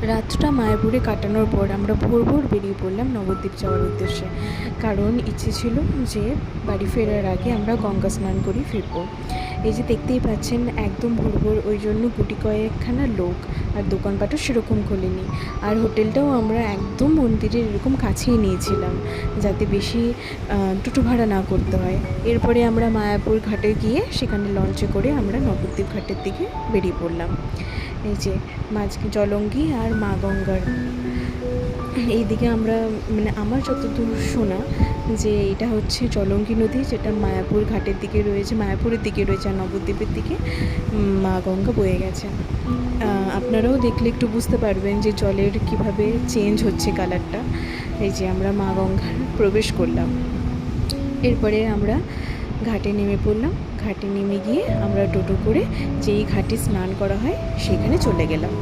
রাতটা মায়াপুরে কাটানোর পর আমরা ভোর ভোর বেরিয়ে পড়লাম নবদ্বীপ যাওয়ার উদ্দেশ্যে। কারণ ইচ্ছে ছিল যে বাড়ি ফেরার আগে আমরা গঙ্গা স্নান করেই ফিরবো। এই যে দেখতেই পাচ্ছেন একদম ভোর ভোর, ওই জন্য গুটি কয়েকখানা লোক, আর দোকানপাটও সেরকম খোলেনি। আর হোটেলটাও আমরা একদম মন্দিরের এরকম কাছেই নিয়েছিলাম, যাতে বেশি টোটো ভাড়া না করতে হয়। এরপরে আমরা মায়াপুর ঘাটে গিয়ে সেখানে লঞ্চে করে আমরা নবদ্বীপ ঘাটের দিকে বেরিয়ে পড়লাম। এই যে জলঙ্গি আর মা গঙ্গার এইদিকে আমরা, মানে আমার যতদূর শোনা যে এটা হচ্ছে জলঙ্গি নদী, যেটা মায়াপুর ঘাটের দিকে রয়েছে, মায়াপুরের দিকে রয়েছে, আর নবদ্বীপের দিকে মা গঙ্গা বয়ে গেছে। আপনারাও দেখলে একটু বুঝতে পারবেন যে জলের কিভাবে চেঞ্জ হচ্ছে কালারটা। এই যে আমরা মা গঙ্গার প্রবেশ করলাম, এরপরে আমরা ঘাটে নেমে পড়লাম। ঘাটে নেমে গিয়ে আমরা টোটো করে যেই ঘাটে স্নান করা হয় সেখানে চলে গেলাম।